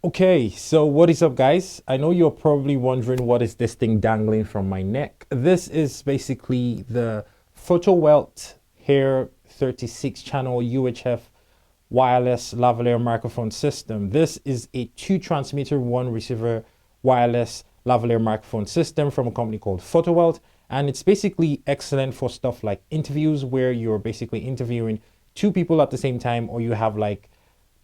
Okay, so what is up, guys? I know you're probably wondering what is this thing dangling from my neck. This is basically the Fotowelt AIR 36 channel UHF wireless lavalier microphone system. This is a 2 transmitter, 1 receiver wireless lavalier microphone system from a company called Fotowelt, and it's basically excellent for stuff like interviews where you're basically interviewing 2 people at the same time, or you have like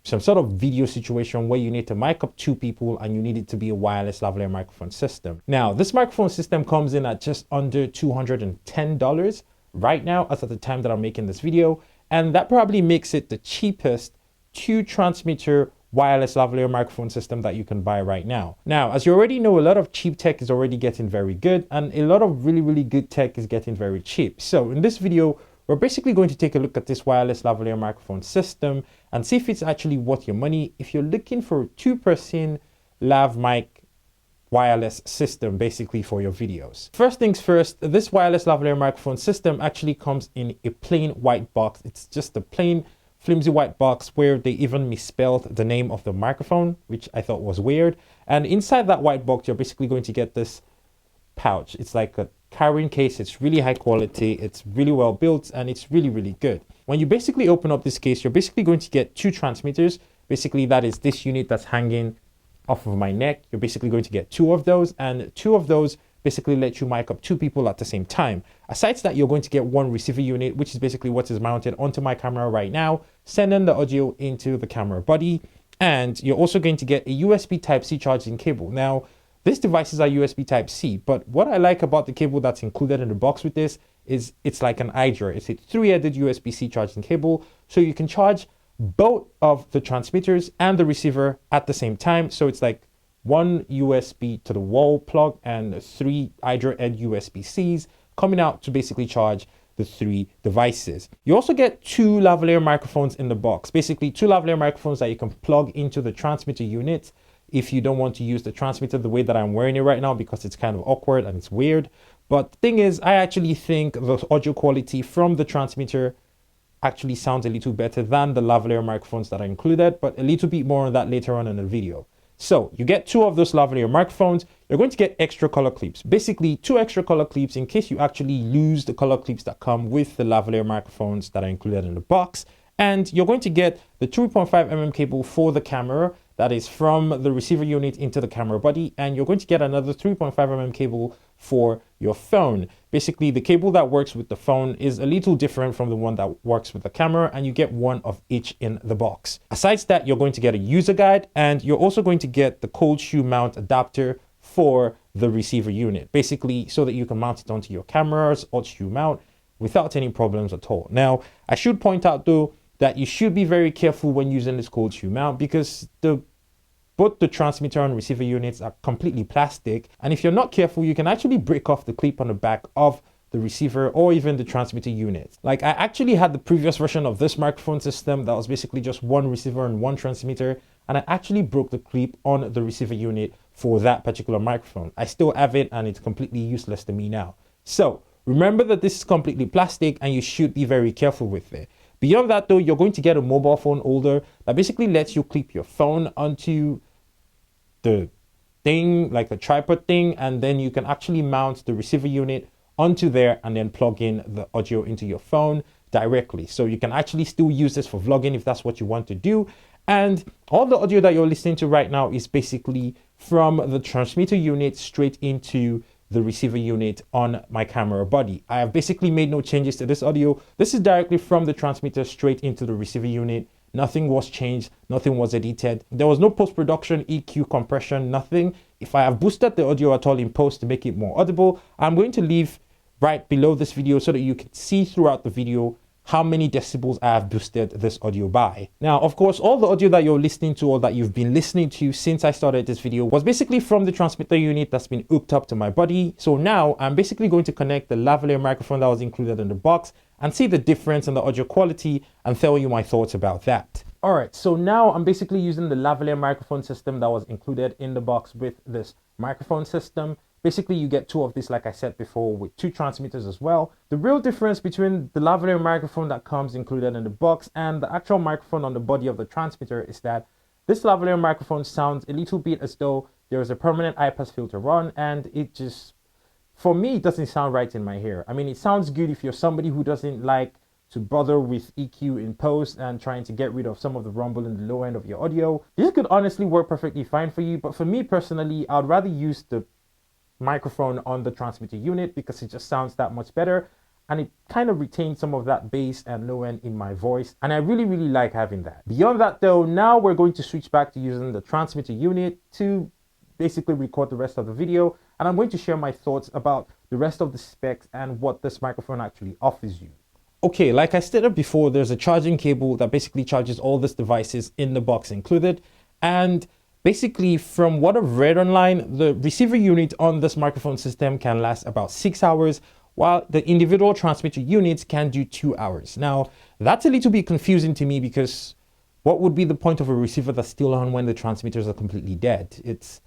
some sort of video situation where you need to mic up 2 people and you need it to be a wireless lavalier microphone system. Now, this microphone system comes in at just under $210 right now as at the time that I'm making this video, and that probably makes it the cheapest 2 transmitter wireless lavalier microphone system that you can buy right now. Now, as you already know, a lot of cheap tech is already getting very good, and a lot of really good tech is getting very cheap. So in this video, we're basically going to take a look at this wireless lavalier microphone system and see if it's actually worth your money if you're looking for a 2-person lav mic wireless system basically for your videos. First things first, this wireless lavalier microphone system actually comes in a plain white box. It's just a plain flimsy white box where they even misspelled the name of the microphone, which I thought was weird. And inside that white box, you're basically going to get this pouch. It's like a carrying case. It's really high quality, it's really well built, and it's really good. When you basically open up this case, you're basically going to get 2 transmitters. Basically, that is this unit that's hanging off of my neck. You're basically going to get 2 of those, and 2 of those basically let you mic up 2 people at the same time. Aside that, you're going to get 1 receiver unit, which is basically what is mounted onto my camera right now, sending the audio into the camera body. And you're also going to get a USB Type-C charging cable. Now, these devices are USB Type-C, but what I like about the cable that's included in the box with this is it's like an iDra. It's a 3-headed USB-C charging cable, so you can charge both of the transmitters and the receiver at the same time. So it's like 1 USB to the wall plug and 3 iDra head USB-Cs coming out to basically charge the 3 devices. You also get 2 lavalier microphones in the box, basically 2 lavalier microphones that you can plug into the transmitter unit if you don't want to use the transmitter the way that I'm wearing it right now, because it's kind of awkward and it's weird. But the thing is, I actually think the audio quality from the transmitter actually sounds a little better than the lavalier microphones that are included, but a little bit more on that later on in the video. So you get 2 of those lavalier microphones. You're going to get extra color clips, basically 2 extra color clips in case you actually lose the color clips that come with the lavalier microphones that are included in the box. And you're going to get the 3.5mm cable for the camera that is from the receiver unit into the camera body, and you're going to get another 3.5mm cable for your phone. Basically, the cable that works with the phone is a little different from the one that works with the camera, and you get 1 of each in the box. Aside that, you're going to get a user guide, and you're also going to get the cold shoe mount adapter for the receiver unit, basically so that you can mount it onto your cameras or shoe mount without any problems at all. Now, I should point out though that you should be very careful when using this cold shoe mount, because both the transmitter and receiver units are completely plastic, and if you're not careful, you can actually break off the clip on the back of the receiver or even the transmitter unit. Like, I actually had the previous version of this microphone system that was basically just 1 receiver and 1 transmitter, and I actually broke the clip on the receiver unit for that particular microphone. I still have it, and it's completely useless to me now. So remember that this is completely plastic, and you should be very careful with it. Beyond that though, you're going to get a mobile phone holder that basically lets you clip your phone onto the thing, like a tripod thing, and then you can actually mount the receiver unit onto there and then plug in the audio into your phone directly. So you can actually still use this for vlogging if that's what you want to do. And all the audio that you're listening to right now is basically from the transmitter unit straight into the receiver unit on my camera body. I have basically made no changes to this audio. This is directly from the transmitter straight into the receiver unit. Nothing was changed, nothing was edited. There was no post-production, EQ, compression, nothing. If I have boosted the audio at all in post to make it more audible, I'm going to leave right below this video so that you can see throughout the video how many decibels I have boosted this audio by. Now, of course, all the audio that you're listening to or that you've been listening to since I started this video was basically from the transmitter unit that's been hooked up to my body. So now I'm basically going to connect the lavalier microphone that was included in the box and see the difference in the audio quality and tell you my thoughts about that. All right, so now I'm basically using the lavalier microphone system that was included in the box with this microphone system. Basically, you get 2 of these, like I said before, with 2 transmitters as well. The real difference between the lavalier microphone that comes included in the box and the actual microphone on the body of the transmitter is that this lavalier microphone sounds a little bit as though there is a permanent AIR PLUS filter on, and it just, for me, it doesn't sound right in my ear. I mean, it sounds good if you're somebody who doesn't like to bother with EQ in post and trying to get rid of some of the rumble in the low end of your audio. This could honestly work perfectly fine for you, but for me personally, I'd rather use the microphone on the transmitter unit because it just sounds that much better, and it kind of retains some of that bass and low end in my voice, and I really like having that. Beyond that though, now we're going to switch back to using the transmitter unit to basically record the rest of the video, and I'm going to share my thoughts about the rest of the specs and what this microphone actually offers you. Okay, like I stated before, there's a charging cable that basically charges all these devices in the box included, and basically from what I've read online, the receiver unit on this microphone system can last about 6 hours, while the individual transmitter units can do 2 hours. Now, that's a little bit confusing to me because what would be the point of a receiver that's still on when the transmitters are completely dead? It's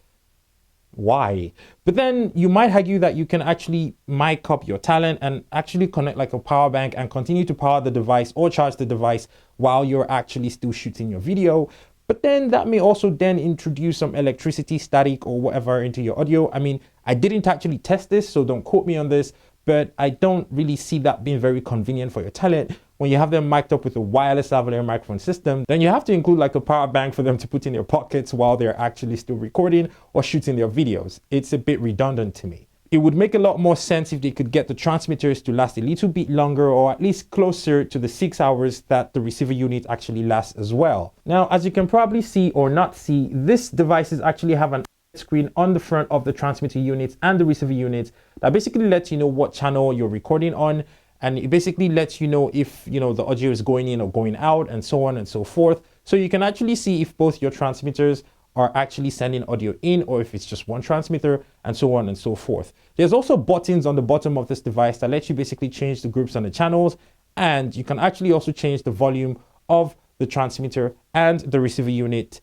why? But then you might argue that you can actually mic up your talent and actually connect like a power bank and continue to power the device or charge the device while you're actually still shooting your video. But then that may also then introduce some electricity, static, or whatever into your audio. I mean, I didn't actually test this, so don't quote me on this, but I don't really see that being very convenient for your talent. When you have them mic'd up with a wireless lavalier microphone system, then you have to include like a power bank for them to put in their pockets while they're actually still recording or shooting their videos. It's a bit redundant to me. It would make a lot more sense if they could get the transmitters to last a little bit longer, or at least closer to the 6 hours that the receiver unit actually lasts as well. Now, as you can probably see or not see, these devices actually have an screen on the front of the transmitter units and the receiver units that basically lets you know what channel you're recording on, and it basically lets you know if the audio is going in or going out, and so on and so forth. So you can actually see if both your transmitters are actually sending audio in or if it's just one transmitter, and so on and so forth. There's also buttons on the bottom of this device that let you basically change the groups and the channels, and you can actually also change the volume of the transmitter and the receiver unit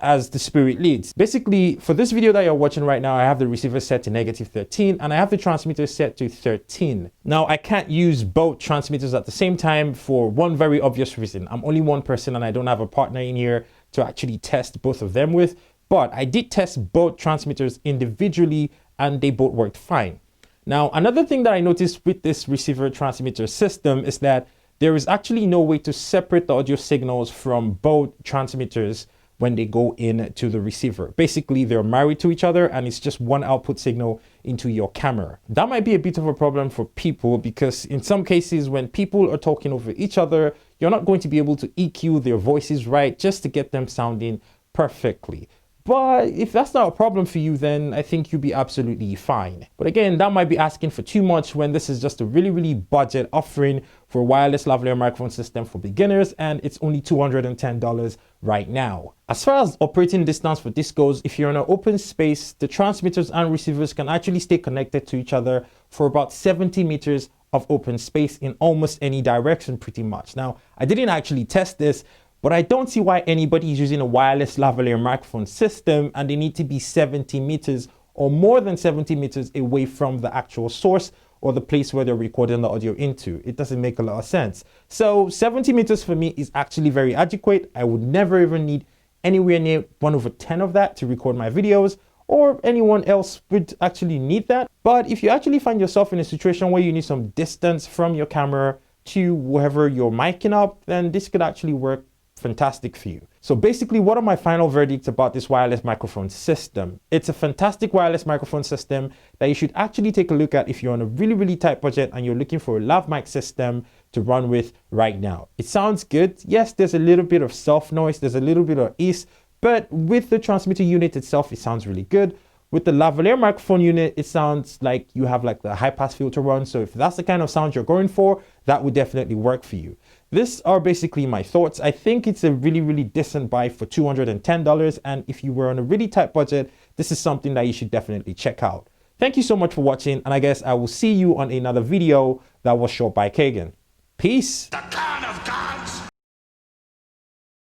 as the spirit leads. Basically, for this video that you're watching right now, I have the receiver set to -13 and I have the transmitter set to 13. Now, I can't use both transmitters at the same time for one very obvious reason. I'm only one person and I don't have a partner in here to actually test both of them with, but I did test both transmitters individually and they both worked fine. Now, another thing that I noticed with this receiver transmitter system is that there is actually no way to separate the audio signals from both transmitters when they go into the receiver. Basically, they're married to each other and it's just one output signal into your camera. That might be a bit of a problem for people because in some cases when people are talking over each other, you're not going to be able to EQ their voices right just to get them sounding perfectly. But if that's not a problem for you, then I think you'll be absolutely fine. But again, that might be asking for too much when this is just a really budget offering for a wireless lavalier microphone system for beginners, and it's only $210 right now. As far as operating distance for this goes, if you're in an open space, the transmitters and receivers can actually stay connected to each other for about 70 meters of open space in almost any direction pretty much. Now, I didn't actually test this, but I don't see why anybody is using a wireless lavalier microphone system and they need to be 70 meters or more than 70 meters away from the actual source or the place where they're recording the audio into. It doesn't make a lot of sense. So 70 meters for me is actually very adequate. I would never even need anywhere near 1/10 of that to record my videos, or anyone else would actually need that. But if you actually find yourself in a situation where you need some distance from your camera to wherever you're miking up, then this could actually work fantastic for you. So basically, what are my final verdicts about this wireless microphone system? It's a fantastic wireless microphone system that you should actually take a look at if you're on a really tight budget and you're looking for a lav mic system to run with right now. It sounds good. Yes, there's a little bit of self noise, there's a little bit of ease, but with the transmitter unit itself, it sounds really good. With the lavalier microphone unit, it sounds like you have like the high pass filter on. So if that's the kind of sound you're going for, that would definitely work for you. These are basically my thoughts. I think it's a really decent buy for $210. And if you were on a really tight budget, this is something that you should definitely check out. Thank you so much for watching. And I guess I will see you on another video that was shot by Kagan. Peace.